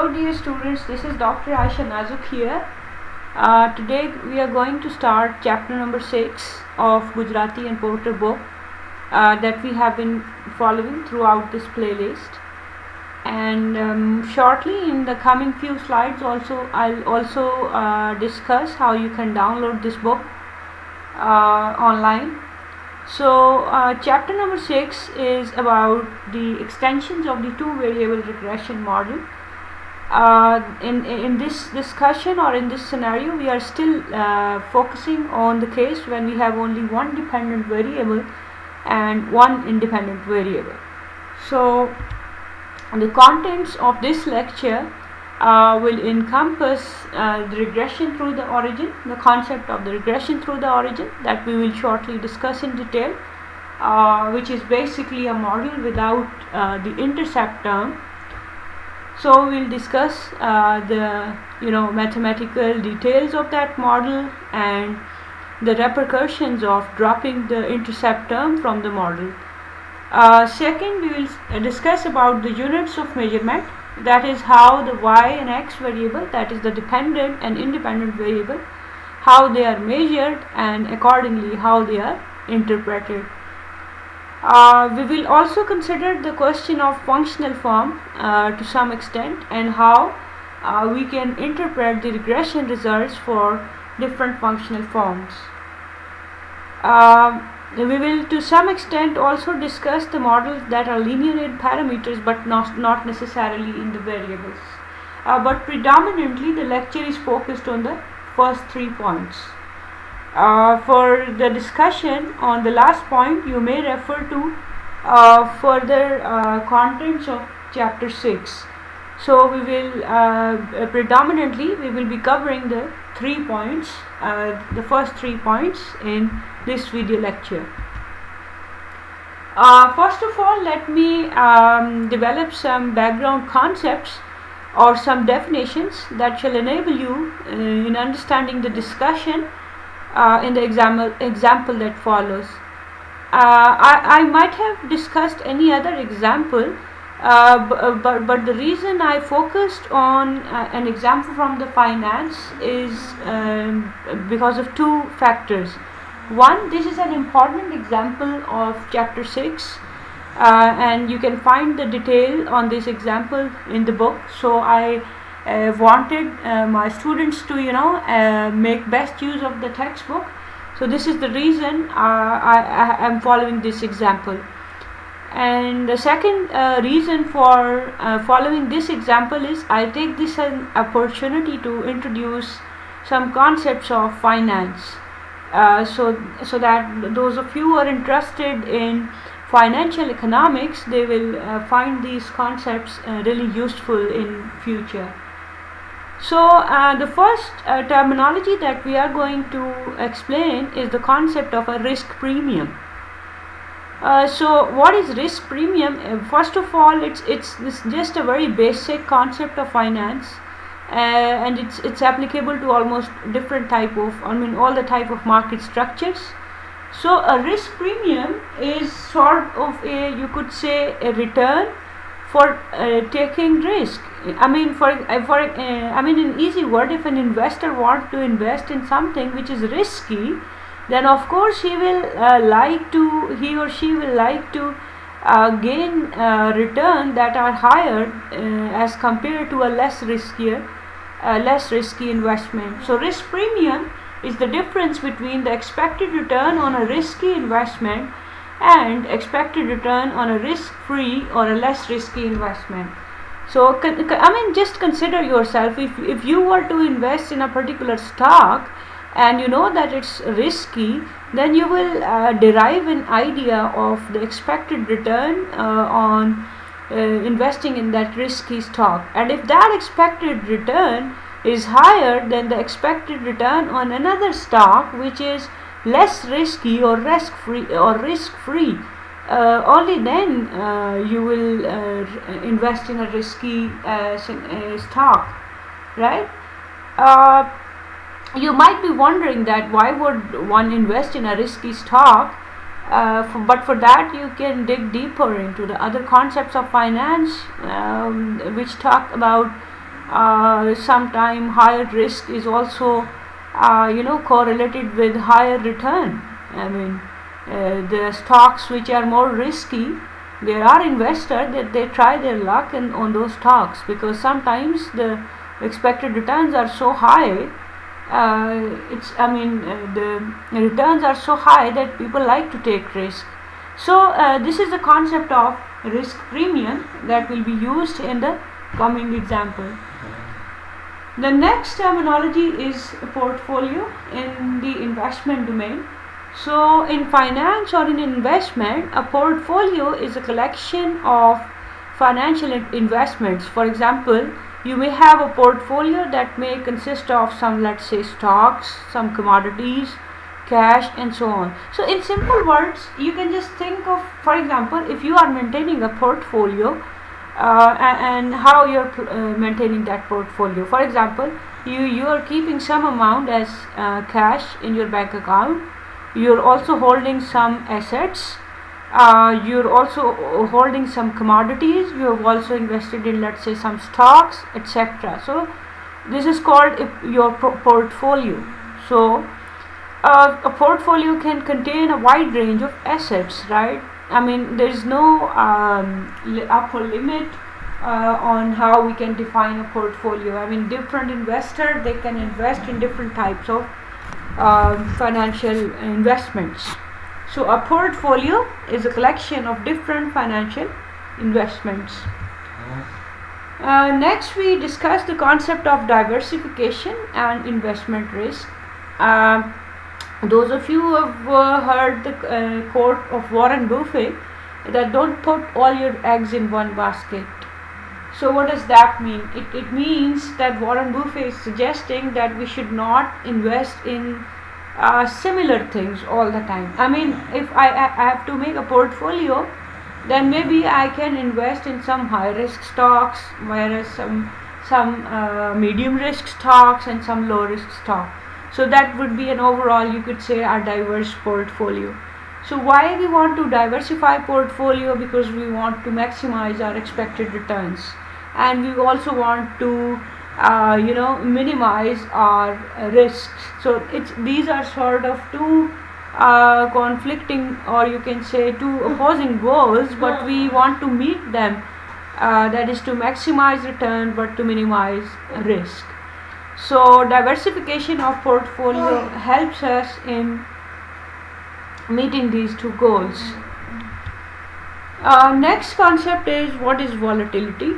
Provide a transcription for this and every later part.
Hello dear students, this is Dr. Aisha Nazuk here. Today we are going to start chapter number 6 of Gujarati and Porter book that we have been following throughout this playlist. And shortly in the coming few slides I'll also discuss how you can download this book online. So chapter number 6 is about the extensions of the two variable regression model. In this discussion or in this scenario, we are still focusing on the case when we have only one dependent variable and one independent variable. So the contents of this lecture will encompass the regression through the origin, the concept of the regression through the origin that we will shortly discuss in detail, which is basically a model without the intercept term. So we'll discuss the mathematical details of that model and the repercussions of dropping the intercept term from the model. Second, we will discuss about the units of measurement, that is how the y and x variable, that is the dependent and independent variable, how they are measured and accordingly how they are interpreted. We will also consider the question of functional form to some extent and how we can interpret the regression results for different functional forms. We will to some extent also discuss the models that are linear in parameters but not necessarily in the variables. But predominantly the lecture is focused on the first 3 points. For the discussion on the last point, you may refer to further contents of chapter 6. So we will predominantly we will be covering the 3 points, the first 3 points in this video lecture. First of all, let me develop some background concepts or some definitions that shall enable you in understanding the discussion in the example that follows. I might have discussed any other example, but the reason I focused on an example from the finance is because of two factors. One, this is an important example of chapter 6 and you can find the detail on this example in the book. So I wanted my students to make best use of the textbook. So this is the reason I am following this example. And the second reason for following this example is I take this as an opportunity to introduce some concepts of finance, so that those of you who are interested in financial economics, they will find these concepts really useful in future. So the first terminology that we are going to explain is the concept of a risk premium. So what is risk premium? First of all, it's just a very basic concept of finance, and it's applicable to almost different type of, all the type of market structures. So a risk premium is sort of you could say a return for taking risk. In easy word, if an investor wants to invest in something which is risky, then of course he or she will like to gain return that are higher as compared to a less risky investment. So risk premium is the difference between the expected return on a risky investment and expected return on a risk-free or a less risky investment. So just consider yourself, if you were to invest in a particular stock and you know that it's risky, then you will derive an idea of the expected return on investing in that risky stock. And if that expected return is higher than the expected return on another stock which is less risky or risk-free, only then you will invest in a risky stock, right? You might be wondering that why would one invest in a risky stock, but for that you can dig deeper into the other concepts of finance which talk about Sometimes higher risk is also correlated with higher return. I mean, the stocks which are more risky, there are investors that they try their luck on those stocks, because sometimes the expected returns are so high. The returns are so high that people like to take risk. So this is the concept of risk premium that will be used in the coming example. The next terminology is portfolio in the investment domain. So in finance or in investment, a portfolio is a collection of financial investments. For example, you may have a portfolio that may consist of some, let's say, stocks, some commodities, cash, and so on. So in simple words, you can just think of, for example, if you are maintaining a portfolio, and how you're maintaining that portfolio. For example, you are keeping some amount as cash in your bank account. You're also holding some assets. You're also holding some commodities. You have also invested in, let's say, some stocks, etc. So this is called your portfolio. So a portfolio can contain a wide range of assets, right? I mean, there is no upper limit on how we can define a portfolio. I mean, different investors, they can invest in different types of financial investments. So a portfolio is a collection of different financial investments. Next, we discuss the concept of diversification and investment risk. Those of you who have heard the quote of Warren Buffett, that don't put all your eggs in one basket. So what does that mean? It means that Warren Buffett is suggesting that we should not invest in similar things all the time. I mean, if I have to make a portfolio, then maybe I can invest in some high risk stocks, whereas some medium risk stocks and some low risk stocks. So that would be an overall, you could say, a diverse portfolio. So why we want to diversify portfolio? Because we want to maximize our expected returns, and we also want to minimize our risks. So these are sort of two conflicting, or you can say two opposing goals, but we want to meet them. That is to maximize return but to minimize risk. So diversification of portfolio helps us in meeting these two goals. Next concept is, what is volatility?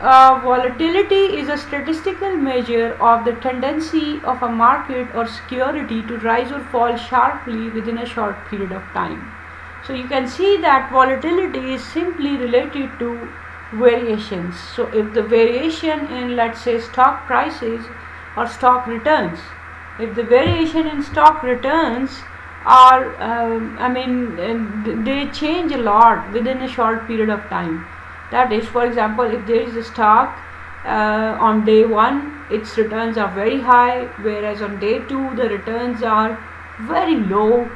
Volatility is a statistical measure of the tendency of a market or security to rise or fall sharply within a short period of time. So you can see that volatility is simply related to variations. So if the variation in, let's say, stock prices or stock returns, if the variation in stock returns are they change a lot within a short period of time. That is, for example, if there is a stock on day 1, its returns are very high, whereas on day 2 the returns are very low,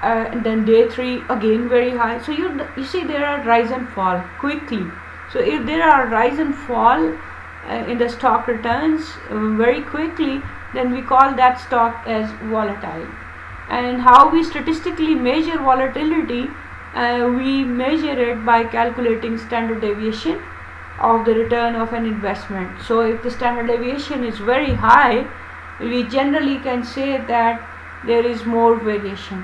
and then day 3 again very high. So you see there are rise and fall quickly. So if there are rise and fall in the stock returns very quickly, then we call that stock as volatile. And how we statistically measure volatility? We measure it by calculating standard deviation of the return of an investment. So if the standard deviation is very high, we generally can say that there is more variation.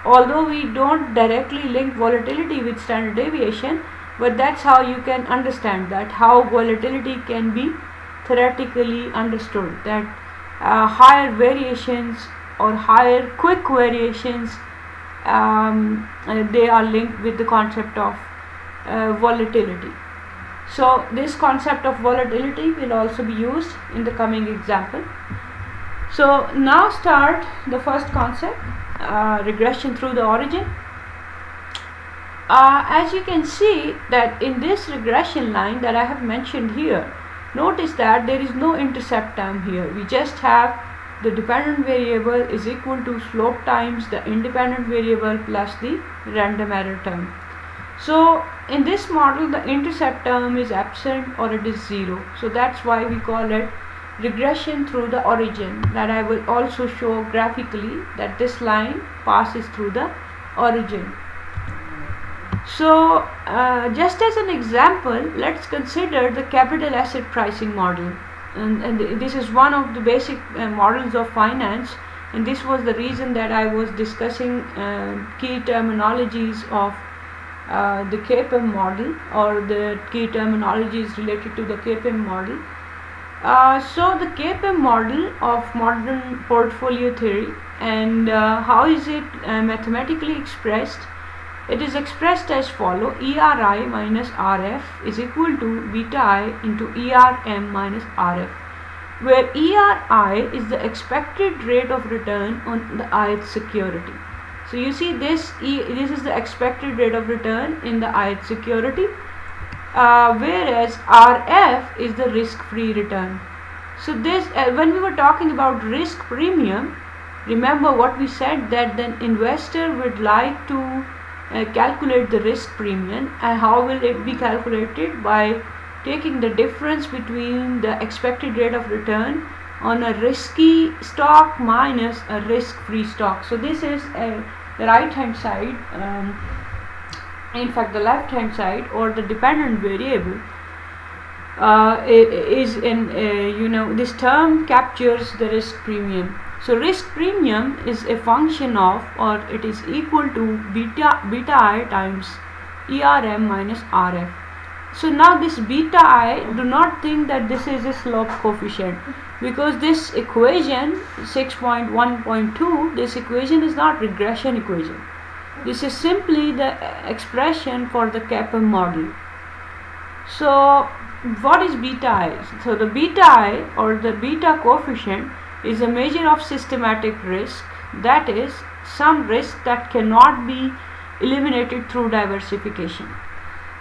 Although we don't directly link volatility with standard deviation, but that's how you can understand that how volatility can be theoretically understood, that higher variations or higher quick variations, they are linked with the concept of volatility. So this concept of volatility will also be used in the coming example. So now start the first concept, regression through the origin. As you can see that in this regression line that I have mentioned here, notice that there is no intercept term here. We just have the dependent variable is equal to slope times the independent variable plus the random error term. So in this model the intercept term is absent or it is 0. So that's why we call it regression through the origin, that I will also show graphically that this line passes through the origin. So just as an example, let's consider the capital asset pricing model, and this is one of the basic models of finance, and this was the reason that I was discussing key terminologies of the KPM model, or the key terminologies related to the KPM model. So the KPM model of modern portfolio theory, and how is it mathematically expressed? It is expressed as follow: ERI minus RF is equal to beta I into ERM minus RF, where ERI is the expected rate of return on the ith security. So you see this is the expected rate of return in the ith security, whereas RF is the risk-free return. So this when we were talking about risk premium, remember what we said, that the investor would like to calculate the risk premium, and how will it be calculated? By taking the difference between the expected rate of return on a risky stock minus a risk-free stock. So this is the right hand side, in fact the left hand side, or the dependent variable is in this term captures the risk premium. So risk premium is a function of, or it is equal to beta I times ERM minus RF. So now this beta I, do not think that this is a slope coefficient, because this equation 6.1.2, this equation is not regression equation. This is simply the expression for the KPM model. So what is beta I? So the beta I, or the beta coefficient, is a measure of systematic risk, that is some risk that cannot be eliminated through diversification.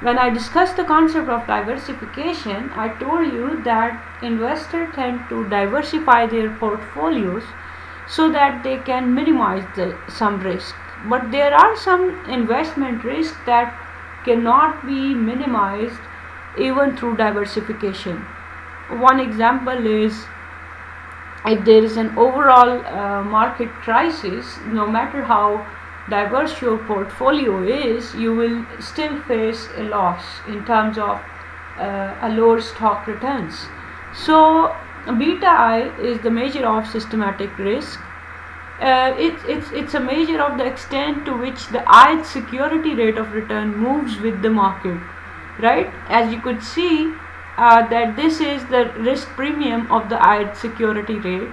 When I discussed the concept of diversification, I told you that investors tend to diversify their portfolios so that they can minimize some risk. But there are some investment risks that cannot be minimized even through diversification. One example is, if there is an overall market crisis, no matter how diverse your portfolio is, you will still face a loss in terms of a lower stock returns. So beta I is the measure of systematic risk. It's a measure of the extent to which the ith security rate of return moves with the market, right? As you could see, that this is the risk premium of the ith security rate,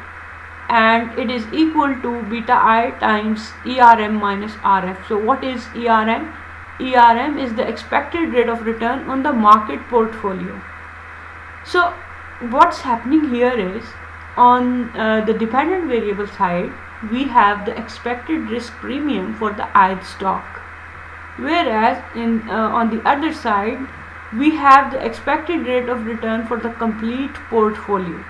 and it is equal to beta I times ERM minus RF. So what is ERM? ERM is the expected rate of return on the market portfolio. So what's happening here is, on the dependent variable side, we have the expected risk premium for the ith stock, whereas on the other side we have the expected rate of return for the complete portfolio.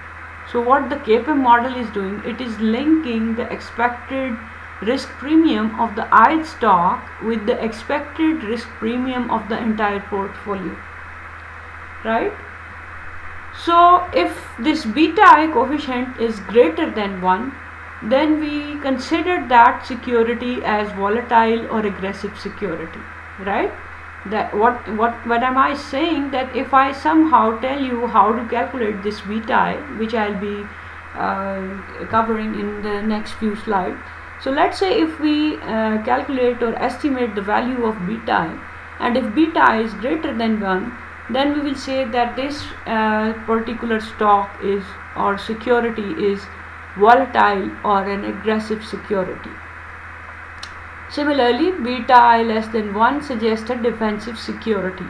So what the KPM model is doing, it is linking the expected risk premium of the ith stock with the expected risk premium of the entire portfolio, right? So if this beta I coefficient is greater than 1, then we consider that security as volatile or aggressive security, right? That what am I saying? That if I somehow tell you how to calculate this beta I, which I'll be covering in the next few slides. So let's say if we calculate or estimate the value of beta I, and if beta I is greater than 1, then we will say that this particular stock is, or security is, volatile or an aggressive security. Similarly, beta I less than 1 suggests a defensive security.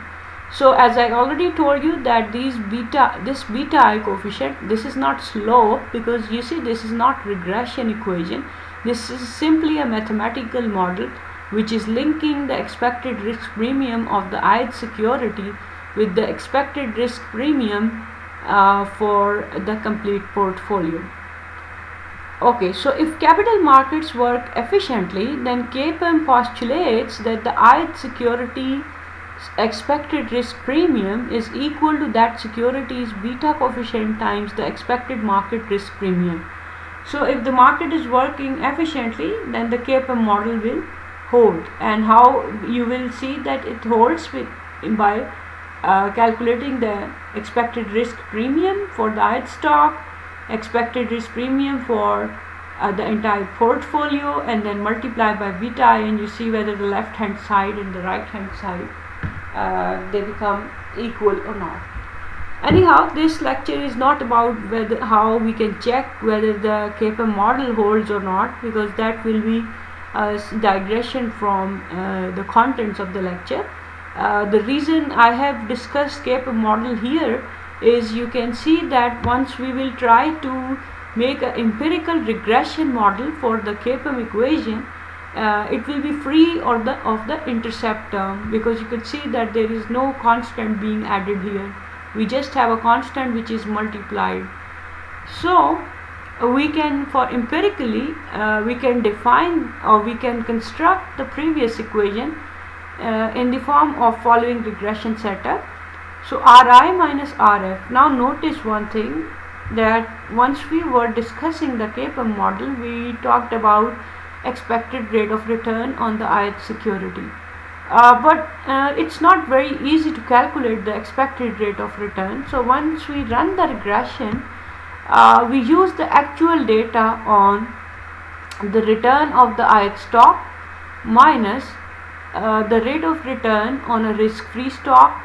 So as I already told you that this beta I coefficient, this is not slope, because you see this is not regression equation. This is simply a mathematical model which is linking the expected risk premium of the ith security with the expected risk premium for the complete portfolio. Okay, so if capital markets work efficiently, then KPM postulates that the ith security expected risk premium is equal to that security's beta coefficient times the expected market risk premium. So if the market is working efficiently, then the KPM model will hold. And how you will see that it holds by calculating the expected risk premium for the ith stock, expected risk premium for the entire portfolio, and then multiply by beta I, and you see whether the left hand side and the right hand side they become equal or not. Anyhow, this lecture is not about how we can check whether the KPM model holds or not, because that will be a digression from the contents of the lecture. The reason I have discussed KPM model here is you can see that once we will try to make an empirical regression model for the KPM equation, it will be free of the intercept term, because you could see that there is no constant being added here. We just have a constant which is multiplied. So we can, for empirically, we can define or we can construct the previous equation in the form of following regression setup. So Ri minus Rf. Now notice one thing, that once we were discussing the KPM model, we talked about expected rate of return on the ith security. But it's not very easy to calculate the expected rate of return. So once we run the regression, we use the actual data on the return of the ith stock minus the rate of return on a risk-free stock,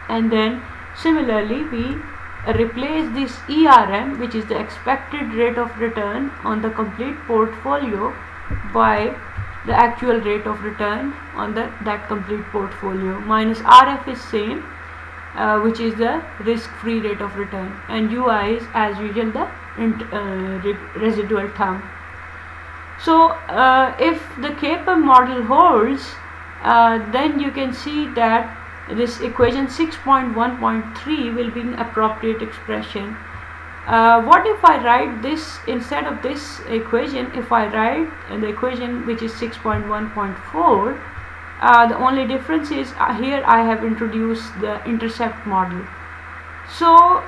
and then similarly we replace this ERM, which is the expected rate of return on the complete portfolio, by the actual rate of return on that complete portfolio, minus RF is same, which is the risk-free rate of return, and UI is as usual the residual term. So if the KPM model holds, then you can see that this equation 6.1.3 will be an appropriate expression. What if I write this instead of this equation? If I write the equation which is 6.1.4, the only difference is here I have introduced the intercept model. So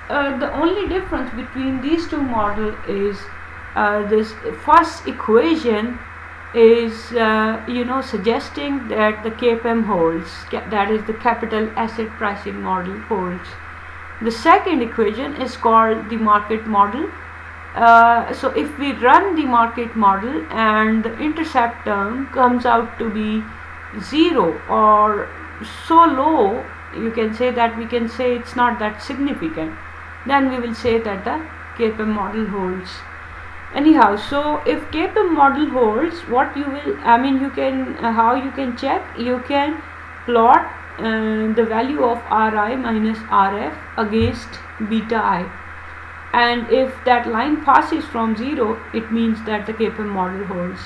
the only difference between these two models is this first equation is suggesting that the KPM holds, that is the capital asset pricing model holds. The second equation is called the market model. So if we run the market model and the intercept term comes out to be 0 or so low, you can say that we can say it's not that significant, then we will say that the KPM model holds. Anyhow, so if KPM model holds, what you will, you can, how you can check, you can plot the value of Ri minus Rf against beta I, and if that line passes from 0, it means that the KPM model holds.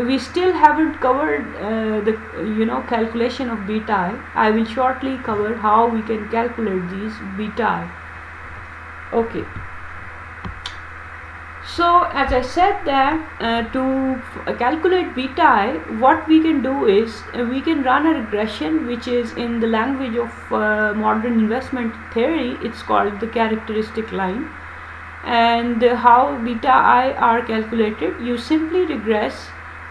We still haven't covered the calculation of beta I. I will shortly cover how we can calculate these beta I. Okay. So as I said that to calculate beta I, what we can do is we can run a regression, which is in the language of modern investment theory, it's called the characteristic line. And how beta I are calculated, you simply regress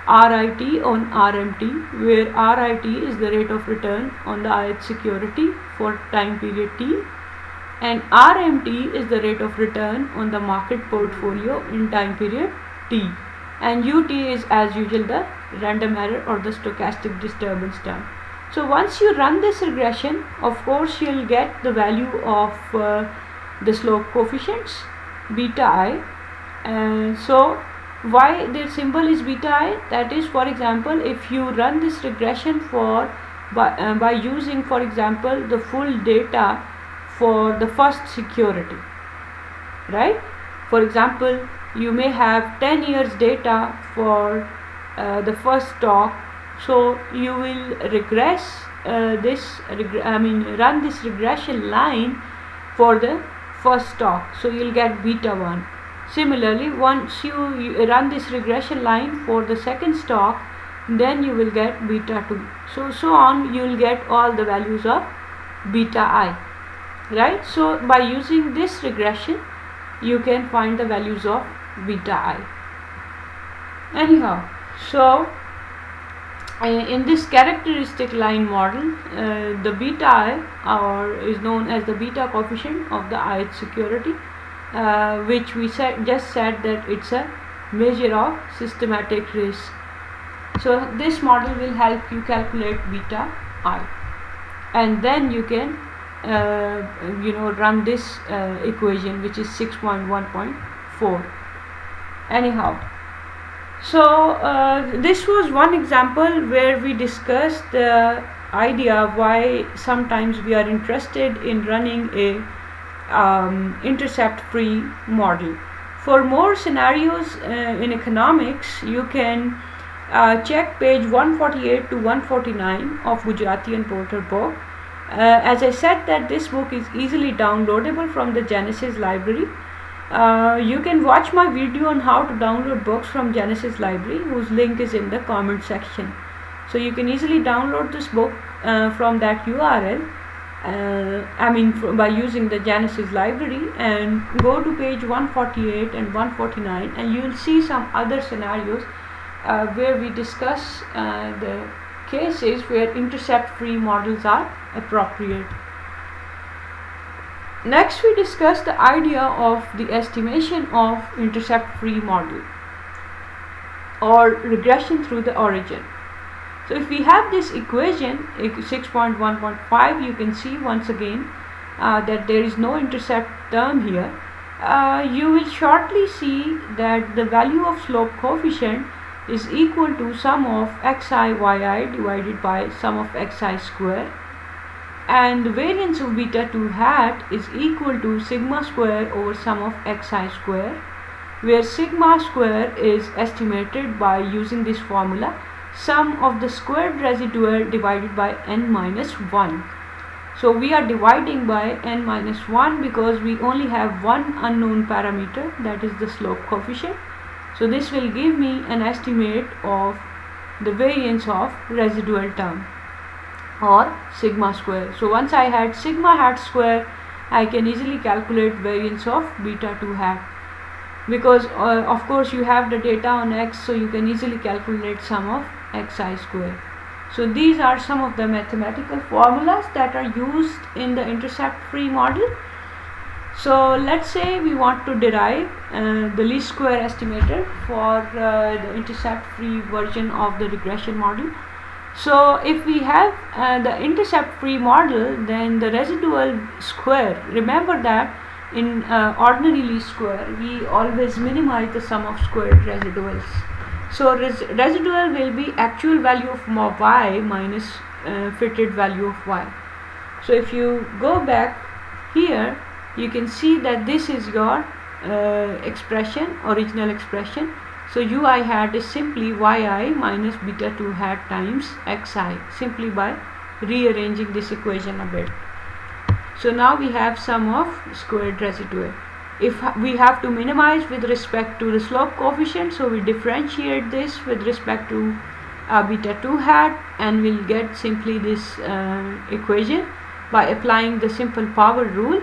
RIT on RMT, where RIT is the rate of return on the ith security for time period T, and RMT is the rate of return on the market portfolio in time period T, and UT is as usual the random error or the stochastic disturbance term. So once you run this regression, of course you'll get the value of the slope coefficients beta I, and so why the symbol is beta I, that is, for example, if you run this regression by using, for example, the full data for the first security, right? For example, you may have 10 years data for the first stock, so you will regress run this regression line for the first stock, so you'll get beta 1. Similarly, once you run this regression line for the second stock, then you will get beta 2. So on you will get all the values of beta I, right? So by using this regression you can find the values of beta I. Anyhow, so in this characteristic line model, the beta I or is known as the beta coefficient of the ith security, which we just said that it's a measure of systematic risk. So this model will help you calculate beta I, and then you can run this equation, which is 6.1.4. anyhow, so this was one example where we discussed the idea why sometimes we are interested in running a intercept free model. For more scenarios in economics, you can check page 148 to 149 of Gujarati and Porter book. As I said that this book is easily downloadable from the Genesis library. You can watch my video on how to download books from Genesis library, whose link is in the comment section. So you can easily download this book from that URL, by using the Genesis library, and go to page 148 and 149, and you will see some other scenarios where we discuss the cases where intercept free models are appropriate. Next we discuss the idea of the estimation of intercept free model or regression through the origin. So if we have this equation 6.1.5, you can see once again that there is no intercept term here. You will shortly see that the value of slope coefficient is equal to sum of xi yi divided by sum of xi square, and the variance of beta 2 hat is equal to sigma square over sum of xi square, where sigma square is estimated by using this formula, sum of the squared residual divided by n minus 1. So we are dividing by n minus 1 because we only have one unknown parameter, that is the slope coefficient. So this will give me an estimate of the variance of residual term, or sigma square. So once I had sigma hat square, I can easily calculate variance of beta 2 hat, because of course you have the data on x, so you can easily calculate sum of xi square. So these are some of the mathematical formulas that are used in the intercept free model. So let's say we want to derive the least square estimator for the intercept free version of the regression model. So if we have the intercept free model, then the residual square, remember that in ordinary least square we always minimize the sum of squared residuals. So residual will be actual value of y minus fitted value of y. So if you go back here, you can see that this is your expression, original expression. So ui hat is simply yi minus beta 2 hat times xi, simply by rearranging this equation a bit. So now we have sum of squared residual. If we have to minimize with respect to the slope coefficient, so we differentiate this with respect to beta 2 hat, and we'll get simply this equation by applying the simple power rule.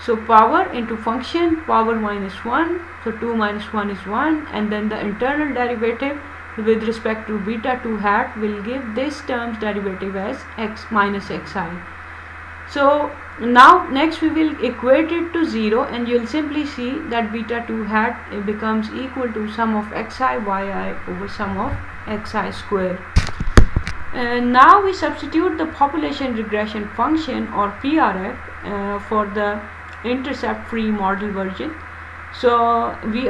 So power into function power minus 1, so 2 minus 1 is 1, and then the internal derivative with respect to beta 2 hat will give this term's derivative as x minus xi. So now next we will equate it to 0, and you will simply see that beta 2 hat becomes equal to sum of xi yi over sum of xi square. And now we substitute the population regression function, or PRF, for the intercept free model version. So yi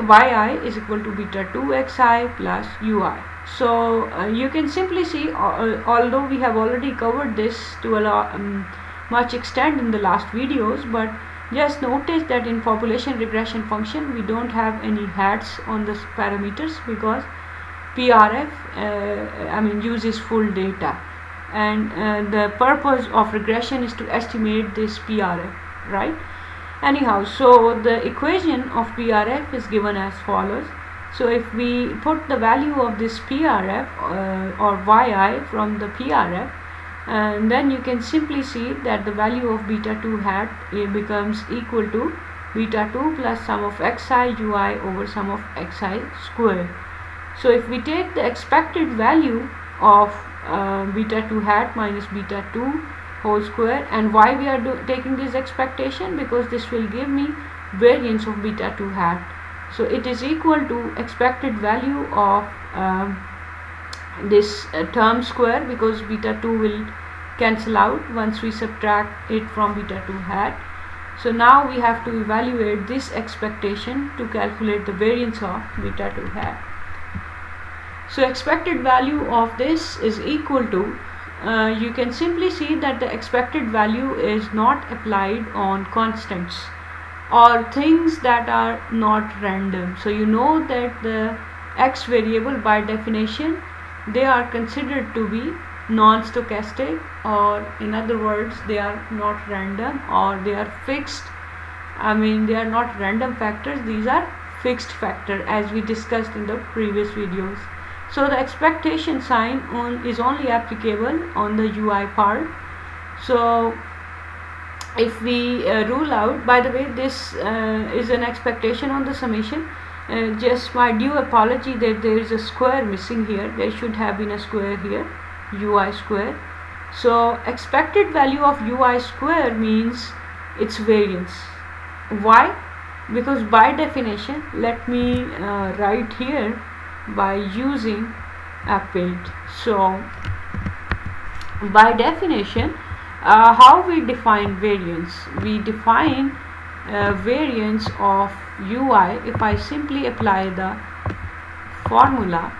is equal to beta 2 xi plus ui. So you can simply see, although we have already covered this to a much extent in the last videos, but just notice that in population regression function we don't have any hats on the parameters, because PRF uses full data, and the purpose of regression is to estimate this PRF, right? Anyhow, so the equation of PRF is given as follows. So if we put the value of this PRF or yi from the PRF, and then you can simply see that the value of beta 2 hat becomes equal to beta 2 plus sum of xi ui over sum of xi square. So if we take the expected value of beta 2 hat minus beta 2 whole square, and why we are taking this expectation, because this will give me variance of beta 2 hat. So it is equal to expected value of this term square, because beta 2 will cancel out once we subtract it from beta 2 hat. So now we have to evaluate this expectation to calculate the variance of beta 2 hat. So expected value of this is equal to, you can simply see that the expected value is not applied on constants or things that are not random. So you know that the x variable, by definition, they are considered to be non-stochastic, or in other words, they are not random, or they are fixed. They are not random factors, these are fixed factor, as we discussed in the previous videos. So the expectation sign is only applicable on the UI part. So if we rule out, by the way, this is an expectation on the summation. Just my due apology that there is a square missing here. There should have been a square here, UI square. So expected value of UI square means its variance. Why? Because by definition, let me write here by using a paint. So by definition, how we define variance? We define variance of UI if I simply apply the formula.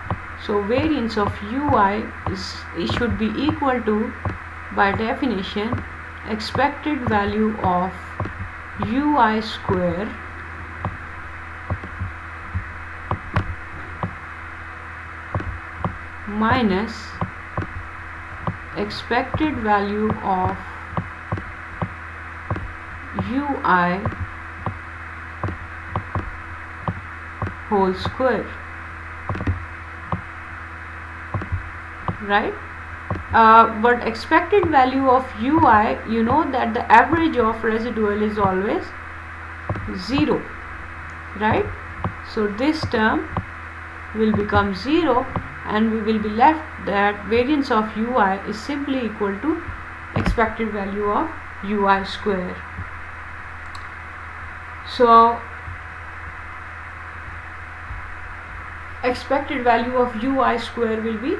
So variance of UI it should be equal to, by definition, expected value of UI square minus expected value of UI whole square, right? But expected value of UI, you know that the average of residual is always 0, right? So this term will become 0, and we will be left that variance of UI is simply equal to expected value of UI square. So expected value of UI square will be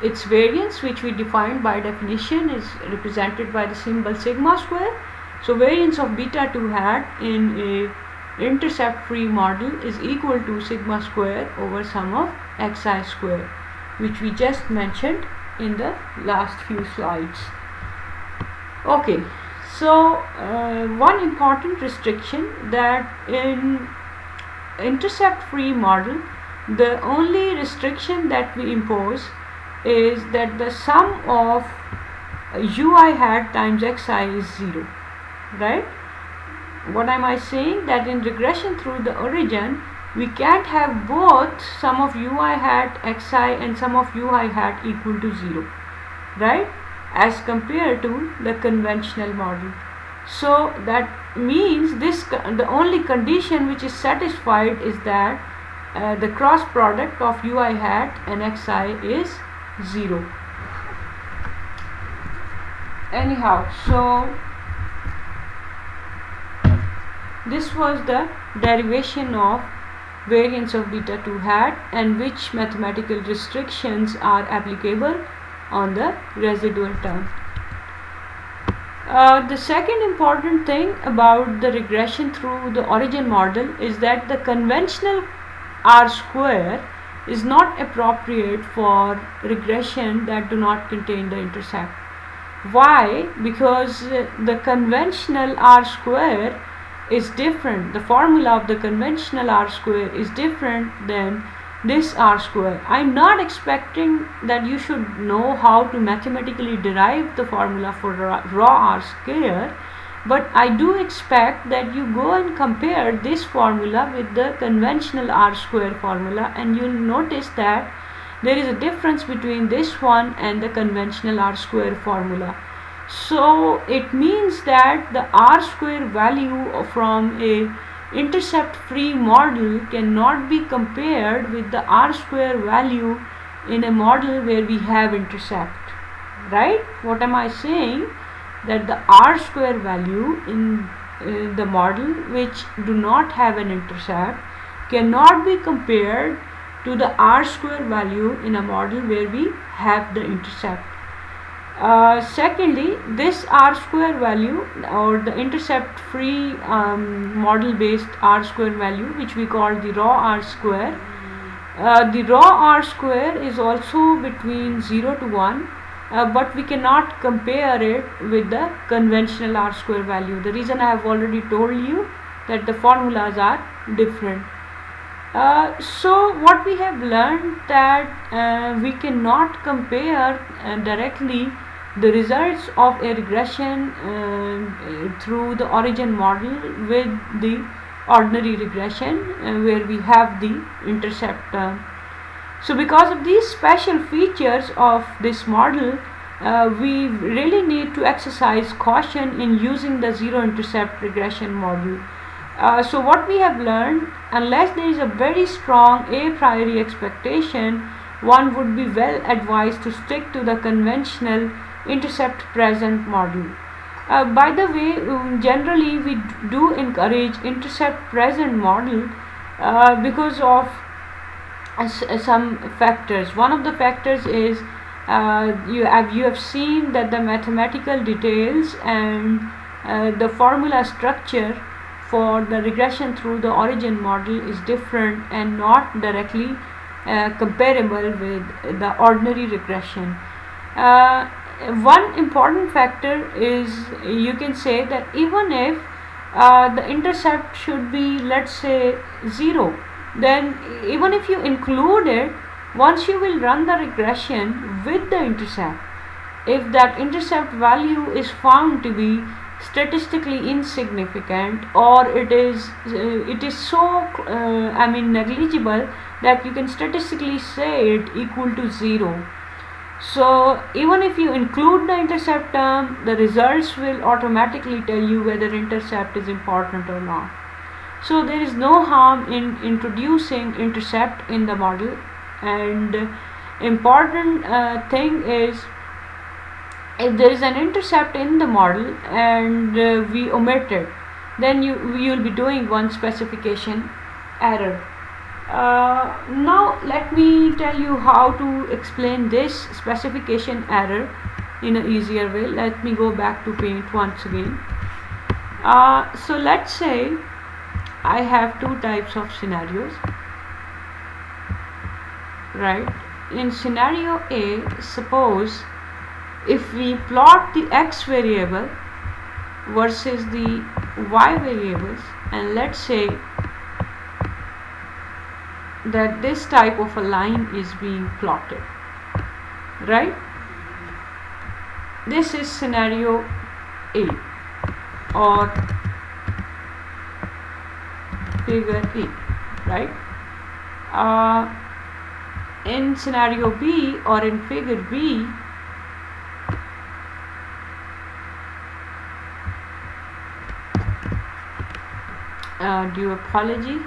its variance, which we defined by definition is represented by the symbol sigma square. So variance of beta 2 hat in a intercept free model is equal to sigma square over sum of xi square, which we just mentioned in the last few slides. Okay, so one important restriction, that in intercept free model, the only restriction that we impose is that the sum of UI hat times xi is 0, right? What am I saying? That in regression through the origin, we can't have both sum of UI hat xi and sum of UI hat equal to 0, right, as compared to the conventional model. So that means the only condition which is satisfied is that the cross product of UI hat and xi is 0. Anyhow, so this was the derivation of variance of beta 2 hat and which mathematical restrictions are applicable on the residual term. The second important thing about the regression through the origin model is that the conventional R square is not appropriate for regression that do not contain the intercept. Why? Because the conventional R square is different. The formula of the conventional R square is different than this R square. I'm not expecting that you should know how to mathematically derive the formula for raw R square, but I do expect that you go and compare this formula with the conventional R square formula, and you'll notice that there is a difference between this one and the conventional R square formula. So it means that the R square value from a intercept free model cannot be compared with the R square value in a model where we have intercept, right? What am I saying? That the R square value in the model which do not have an intercept cannot be compared to the R square value in a model where we have the intercept. Secondly, this R square value, or the intercept free model based R square value, which we call the raw R square, the raw R square is also between 0 to 1, but we cannot compare it with the conventional R square value. The reason I have already told you that the formulas are different. So what we have learned that we cannot compare directly the results of a regression through the origin model with the ordinary regression where we have the intercept term. So because of these special features of this model, we really need to exercise caution in using the zero intercept regression model. So what we have learned, unless there is a very strong a priori expectation, one would be well advised to stick to the conventional intercept present model. By the way, generally we do encourage intercept present model because of some factors. One of the factors is you have seen that the mathematical details and the formula structure for the regression through the origin model is different and not directly comparable with the ordinary regression. One important factor is, you can say that even if the intercept should be, let's say, 0, then even if you include it, once you will run the regression with the intercept, if that intercept value is found to be statistically insignificant, or it is so negligible that you can statistically say it equal to 0. So even if you include the intercept term, the results will automatically tell you whether intercept is important or not. So there is no harm in introducing intercept in the model, and important thing is, if there is an intercept in the model and we omit it, then you will be doing one specification error. Now let me tell you how to explain this specification error in an easier way. Let me go back to Paint once again. So let's say I have two types of scenarios, right? In scenario A, suppose if we plot the x variable versus the y variables, and let's say that this type of a line is being plotted, right? This is scenario A, or figure A, right? In scenario B, or in figure B, due apology,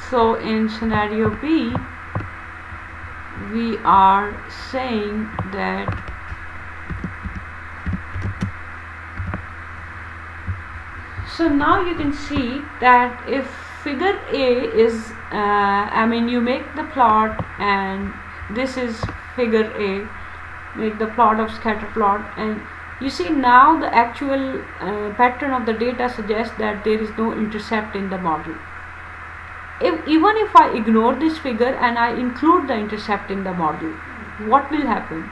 so in scenario B we are saying that so now you can see that if figure A is you make the plot, and this is figure A, make the plot of scatter plot, and you see now the actual pattern of the data suggests that there is no intercept in the model. Even if I ignore this figure and I include the intercept in the model, what will happen?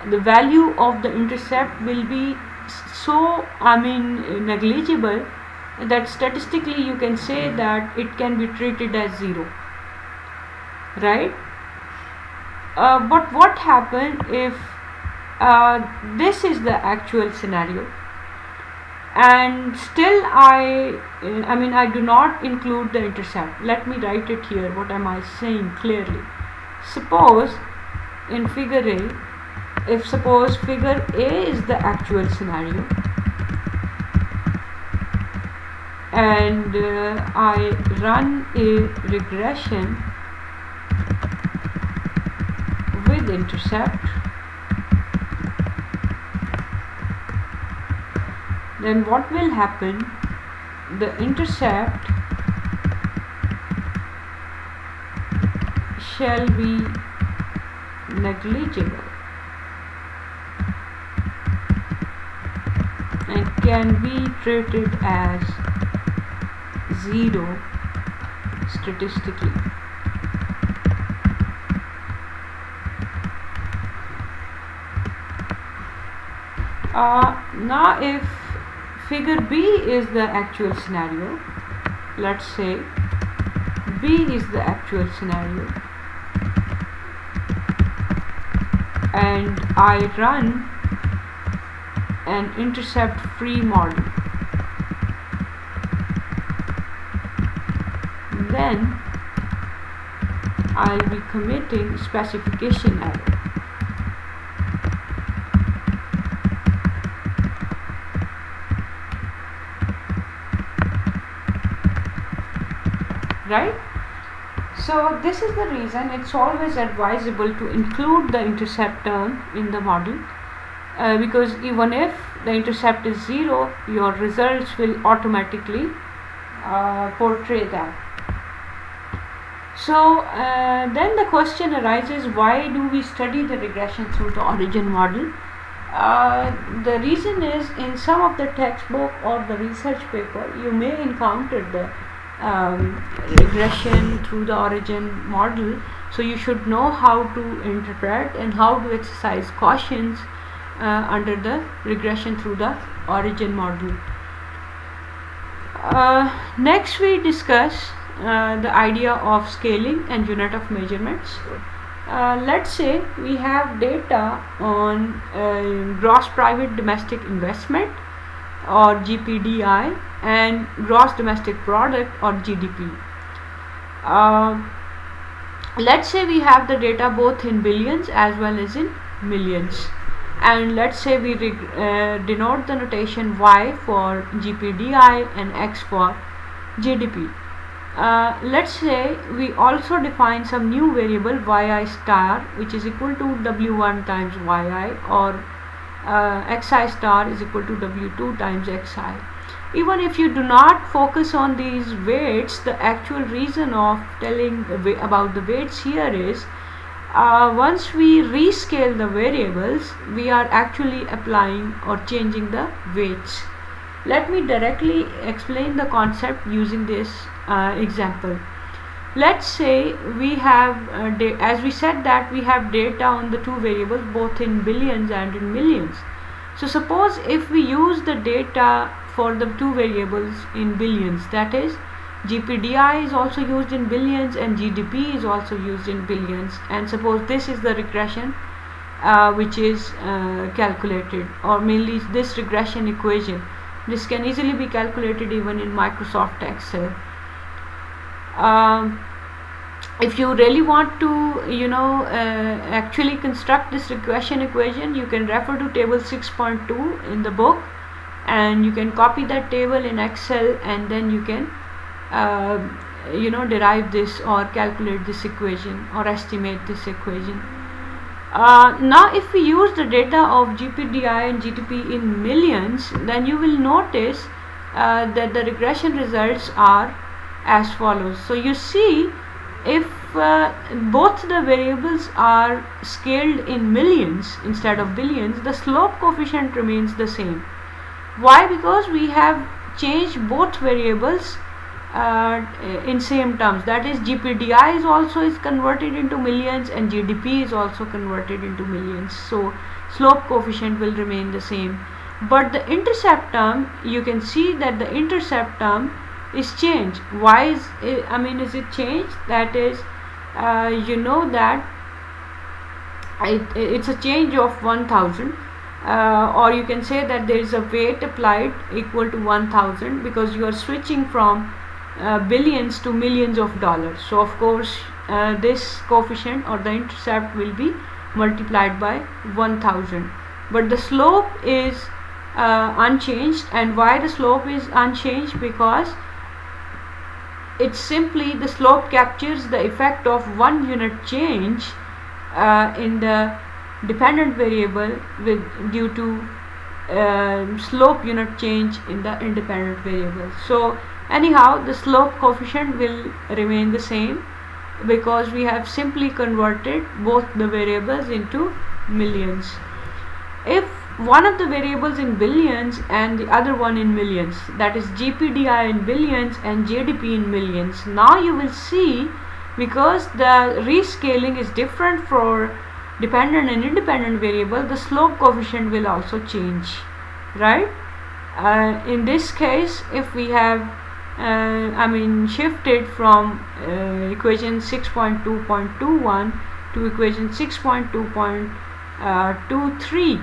The value of the intercept will be so negligible that statistically you can say that it can be treated as zero, right? But what happens if this is the actual scenario, and still I do not include the intercept? Let me write it here. What am I saying clearly? Suppose in figure A, if suppose figure A is the actual scenario, and I run a regression with intercept, then what will happen? The intercept shall be negligible and can be treated as zero statistically. Now if figure B is the actual scenario, let's say B is the actual scenario, and I run an intercept free model, then I'll be committing specification error. Right? So this is the reason it's always advisable to include the intercept term in the model, because even if the intercept is zero, your results will automatically portray that. So then the question arises, why do we study the regression through the origin model? The reason is, in some of the textbook or the research paper you may encounter the regression through the origin model, so you should know how to interpret and how to exercise cautions under the regression through the origin model. Next we discuss the idea of scaling and unit of measurements. Let's say we have data on gross private domestic investment or GPDI and gross domestic product or GDP. Let's say we have the data both in billions as well as in millions, and let's say we denote the notation Y for GPDI and X for GDP. Let's say we also define some new variable yi star, which is equal to W1 times yi, or xi star is equal to W2 times xi. Even if you do not focus on these weights, the actual reason of telling about the weights here is, once we rescale the variables, we are actually applying or changing the weights. Let me directly explain the concept using this example. Let's say we have, as we said that we have data on the two variables both in billions and in millions. So suppose if we use the data for the two variables in billions, that is GPDI is also used in billions and GDP is also used in billions, and suppose this is the regression which is calculated, or mainly this regression equation. This can easily be calculated even in Microsoft Excel. If you really want to actually construct this regression equation, you can refer to table 6.2 in the book, and you can copy that table in Excel, and then you can derive this or calculate this equation or estimate this equation. Now if we use the data of GPDI and GDP in millions, then you will notice that the regression results are as follows. So you see, if both the variables are scaled in millions instead of billions, the slope coefficient remains the same. Why? Because we have changed both variables in same terms, that is GPDI is converted into millions and GDP is also converted into millions, so slope coefficient will remain the same. but the intercept term, you can see that the intercept term is changed. Why is it, is it changed? That is, you know that it's a change of 1000, or you can say that there is a weight applied equal to 1000, because you are switching from billions to millions of dollars. So of course this coefficient or the intercept will be multiplied by 1000, but the slope is unchanged. And why the slope is unchanged? Because it's simply the slope captures the effect of 1 unit change in the dependent variable due to slope unit change in the independent variable. So anyhow, the slope coefficient will remain the same, because we have simply converted both the variables into millions. If one of the variables in billions and the other one in millions, that is GPDI in billions and GDP in millions, now you will see, because the rescaling is different for dependent and independent variable, the slope coefficient will also change, right? In this case, if we have shifted from equation 6.2.21 to equation 6.2.23,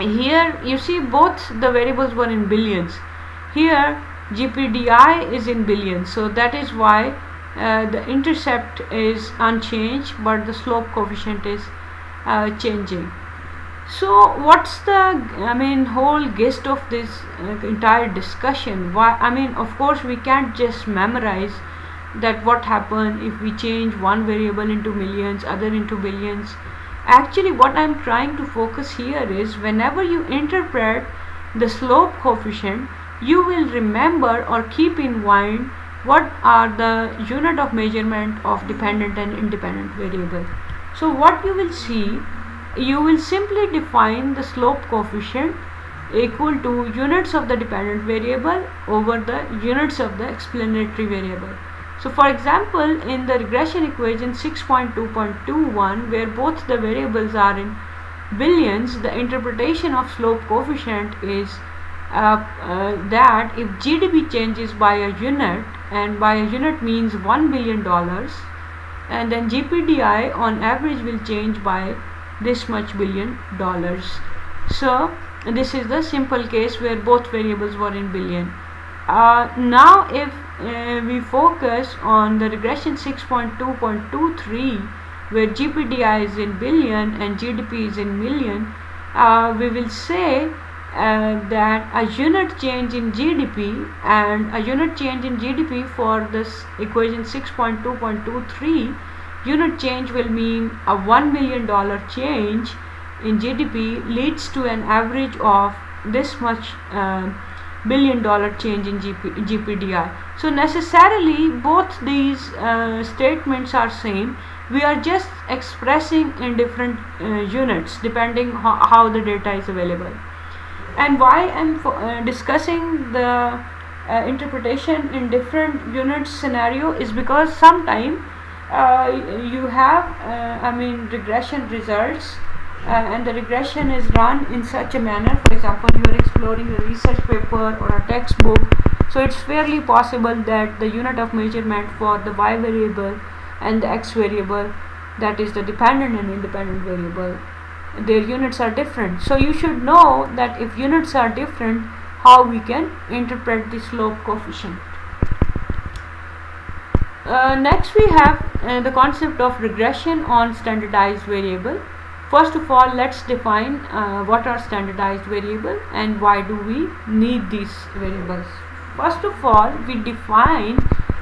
here you see both the variables were in billions. Here GPDI is in billions, so that is why the intercept is unchanged, but the slope coefficient is changing. So what's the whole gist of this entire discussion? Why, of course we can't just memorize that what happened if we change one variable into millions, other into billions. Actually what I'm trying to focus here is, whenever you interpret the slope coefficient, you will remember or keep in mind what are the unit of measurement of dependent and independent variable. So what you will see, you will simply define the slope coefficient equal to units of the dependent variable over the units of the explanatory variable. So for example, in the regression equation 6.2.21, where both the variables are in billions, the interpretation of slope coefficient is that if GDP changes by a unit, and by a unit means $1 billion, and then GPDI on average will change by this much $1 billion. So this is the simple case where both variables were in billion. Now if we focus on the regression 6.2.23, where GPDI is in billion and GDP is in million, we will say that a unit change in GDP and a unit change in GDP for this equation 6.2.23, unit change will mean a $1 million change in GDP leads to an average of this much $1 billion change in GPDI. So necessarily both these statements are same. We are just expressing in different units depending how the data is available. And why I'm discussing the interpretation in different unit scenario is because sometimes you have regression results and the regression is run in such a manner. For example, you are exploring a research paper or a textbook, so it's fairly possible that the unit of measurement for the y variable and the x variable, that is the dependent and independent variable, their units are different. So you should know that if units are different, how we can interpret the slope coefficient. Next we have the concept of regression on standardized variable. First of all, let's define what are standardized variable and why do we need these variables. First of all, we define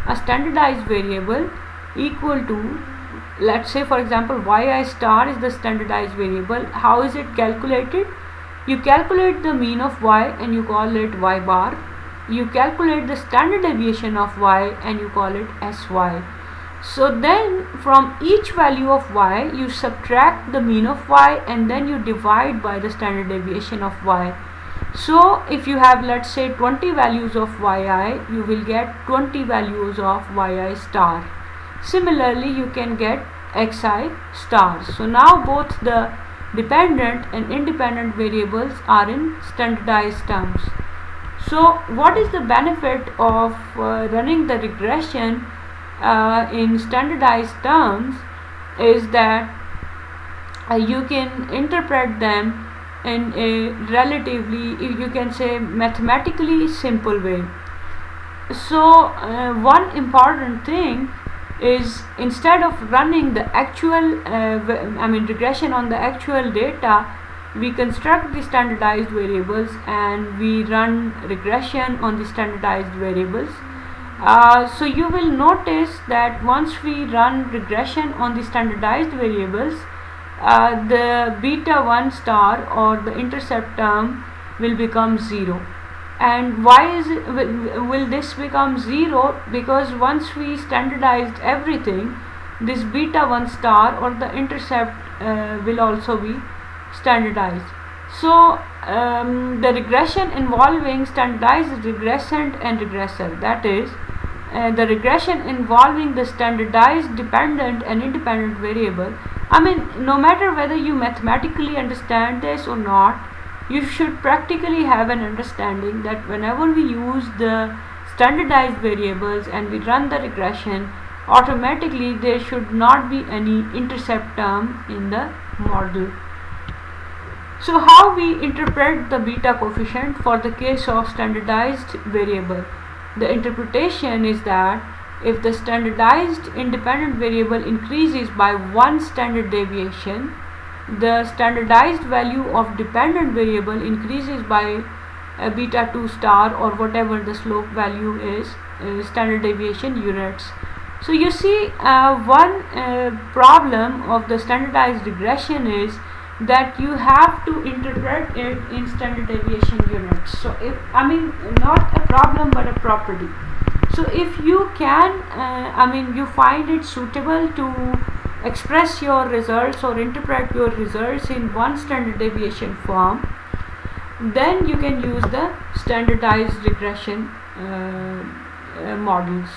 a standardized variable equal to, let's say for example, yi star is the standardized variable. How is it calculated? You calculate the mean of y and you call it y bar. You calculate the standard deviation of y and you call it sy. So then from each value of y you subtract the mean of y and then you divide by the standard deviation of y. So if you have, let's say, 20 values of yi, you will get 20 values of yi star. Similarly, you can get xi stars. So now both the dependent and independent variables are in standardized terms. So what is the benefit of running the regression in standardized terms is that you can interpret them in a relatively, you can say, mathematically simple way. So one important thing is, instead of running the actual regression on the actual data, we construct the standardized variables and we run regression on the standardized variables. So you will notice that once we run regression on the standardized variables, the beta 1 star or the intercept term will become 0. And why will this become 0? Because once we standardized everything, this beta 1 star or the intercept will also be standardized. So the regression involving standardized regressant and regressor, that is the regression involving the standardized dependent and independent variable. No matter whether you mathematically understand this or not, you should practically have an understanding that whenever we use the standardized variables and we run the regression, automatically there should not be any intercept term in the model. So how we interpret the beta coefficient for the case of standardized variable? The interpretation is that if the standardized independent variable increases by 1 standard deviation, the standardized value of dependent variable increases by beta 2 star or whatever the slope value is, standard deviation units. So you see, one problem of the standardized regression is that you have to interpret it in standard deviation units. So if not a problem but a property. So if you can you find it suitable to express your results or interpret your results in one standard deviation form, then you can use the standardized regression models.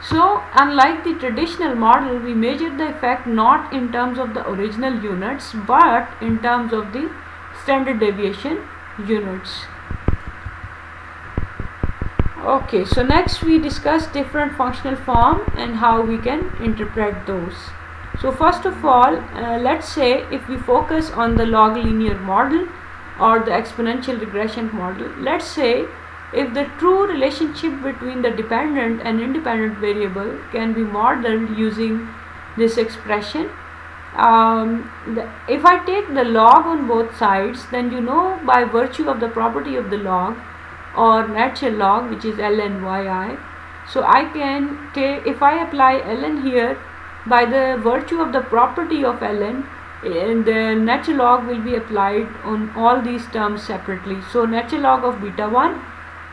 So unlike the traditional model, we measure the effect not in terms of the original units but in terms of the standard deviation units. Okay, so next we discuss different functional form and how we can interpret those. So first of all, let's say if we focus on the log linear model or the exponential regression model, let's say if the true relationship between the dependent and independent variable can be modeled using this expression, if I take the log on both sides, then by virtue of the property of the log or natural log, which is ln yi, so I can take, if I apply ln here, by the virtue of the property of ln, the natural log will be applied on all these terms separately. So natural log of beta 1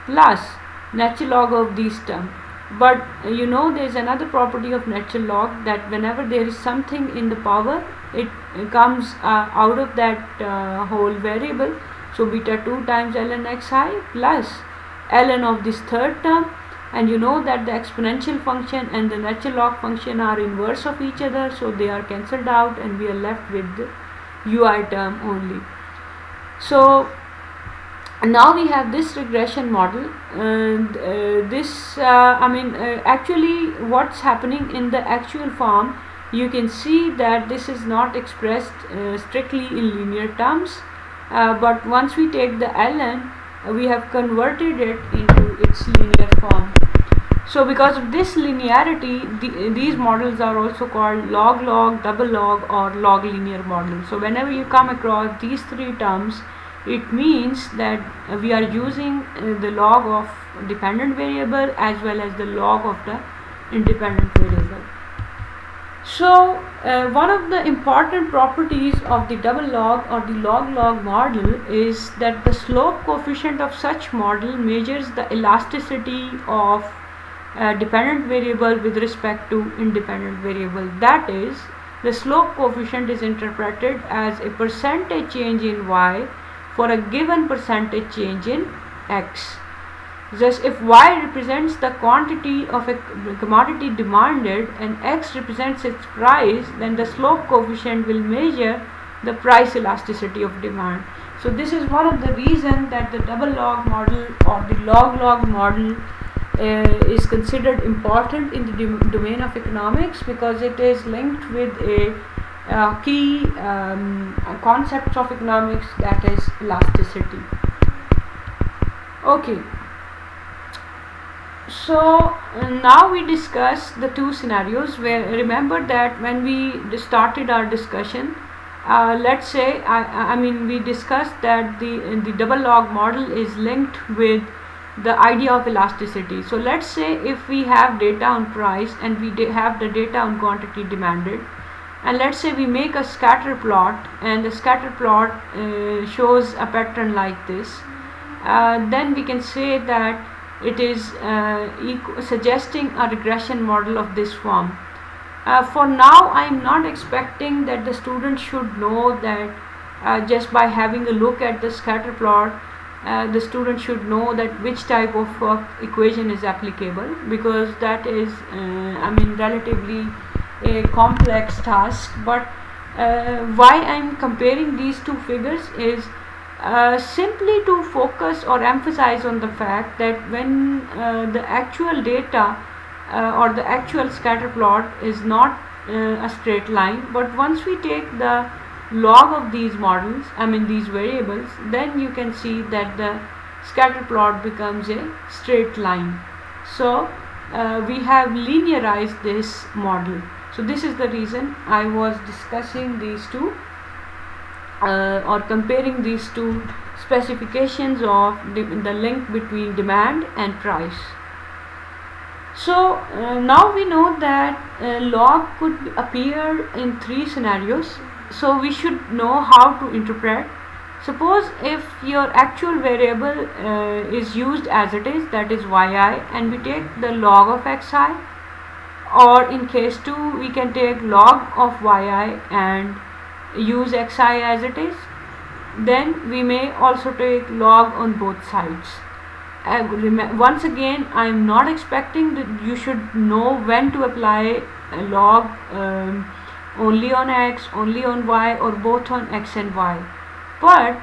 plus natural log of these terms. But there is another property of natural log, that whenever there is something in the power, it comes out of that whole variable. So beta 2 times ln xi plus ln of this third term, and that the exponential function and the natural log function are inverse of each other, so they are cancelled out and we are left with the ui term only. So now we have this regression model, and actually what's happening in the actual form, you can see that this is not expressed strictly in linear terms, but once we take the ln, we have converted it into its linear form. So because of this linearity, these models are also called log-log, double log or log linear model. So whenever you come across these three terms, it means that we are using the log of dependent variable as well as the log of the independent variable. So one of the important properties of the double log or the log-log model is that the slope coefficient of such model measures the elasticity of dependent variable with respect to independent variable. That is, the slope coefficient is interpreted as a percentage change in y for a given percentage change in x. Thus, if y represents the quantity of a commodity demanded and x represents its price, then the slope coefficient will measure the price elasticity of demand. So this is one of the reasons that the double log model or the log model is considered important in the domain of economics, because it is linked with a key concepts of economics, that is elasticity. Okay. So now we discuss the two scenarios where, remember that when we started our discussion, let's say we discussed that the double log model is linked with the idea of elasticity. So let's say if we have data on price and we have the data on quantity demanded, and let's say we make a scatter plot, and the scatter plot shows a pattern like this, then we can say that it is suggesting a regression model of this form. For now, I am not expecting that the student should know that just by having a look at the scatter plot, the student should know that which type of equation is applicable, because that is relatively a complex task. But why I am comparing these two figures is simply to focus or emphasize on the fact that when the actual data or the actual scatter plot is not a straight line, but once we take the log of these models, these variables, then you can see that the scatter plot becomes a straight line. So we have linearized this model. So this is the reason I was discussing these two or comparing these two specifications of the link between demand and price. So now we know that log could appear in three scenarios, so we should know how to interpret. Suppose if your actual variable is used as it is, that is yi, and we take the log of xi, or in case 2 we can take log of yi and use xi as it is, then we may also take log on both sides. Once again, I am not expecting that you should know when to apply a log only on x, only on y, or both on x and y. But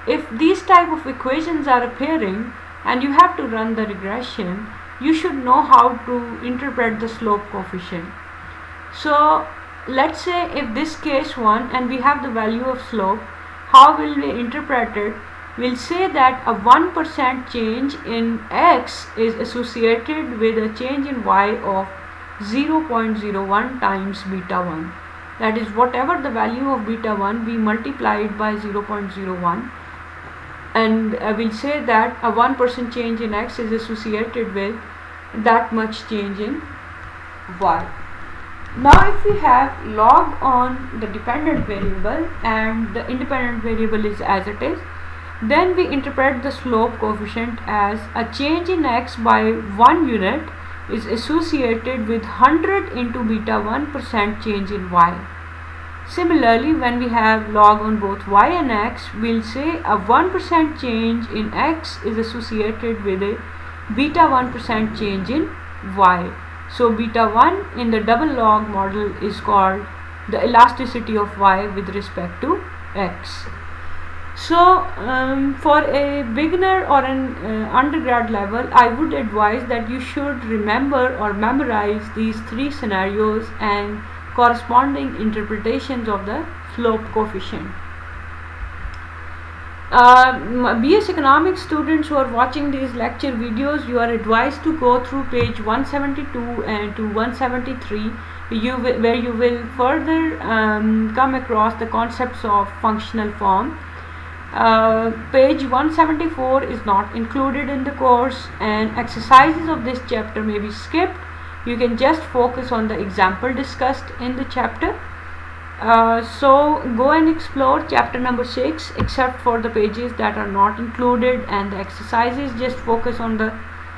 if these type of equations are appearing and you have to run the regression, you should know how to interpret the slope coefficient. So let's say if this case 1 and we have the value of slope, how will we interpret it? We'll say that a 1% change in x is associated with a change in y of 0.01 times beta 1. That is, whatever the value of beta 1, we multiply it by 0.01, and we'll say that a 1% change in x is associated with that much change in y. Now if we have log on the dependent variable and the independent variable is as it is, then we interpret the slope coefficient as a change in x by 1 unit is associated with 100 into beta 1% change in y. Similarly, when we have log on both y and x, we'll say a 1% change in x is associated with a beta 1% change in y. So beta 1 in the double log model is called the elasticity of y with respect to x. So for a beginner or an undergrad level, I would advise that you should remember or memorize these three scenarios and corresponding interpretations of the slope coefficient. BS Economics students who are watching these lecture videos, you are advised to go through page 172 and to 173, where you will further come across the concepts of functional form. Page 174 is not included in the course, and exercises of this chapter may be skipped. You can just focus on the example discussed in the chapter. So go and explore chapter number 6 except for the pages that are not included, and the exercises just focus on the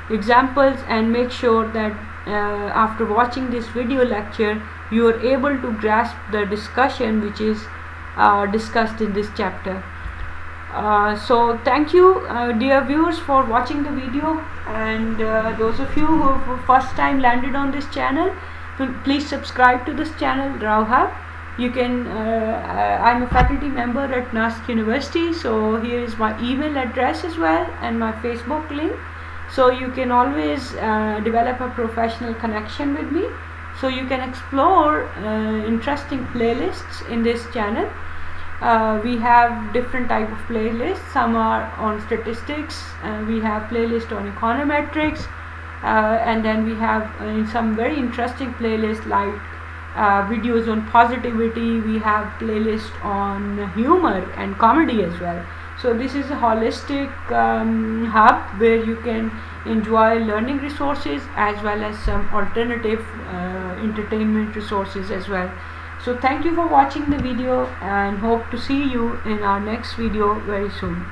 examples, and make sure that after watching this video lecture you are able to grasp the discussion which is discussed in this chapter. So thank you, dear viewers, for watching the video, and those of you who first time landed on this channel, please subscribe to this channel, Rauha. You can I'm a faculty member at Nask University, so here is my email address as well and my Facebook link, so you can always develop a professional connection with me, so you can explore interesting playlists in this channel. We have different type of playlists. Some are on statistics, we have playlist on econometrics, and then we have some very interesting playlists like videos on positivity. We have playlist on humor and comedy as well. So this is a holistic hub where you can enjoy learning resources as well as some alternative entertainment resources as well. So thank you for watching the video, and hope to see you in our next video very soon.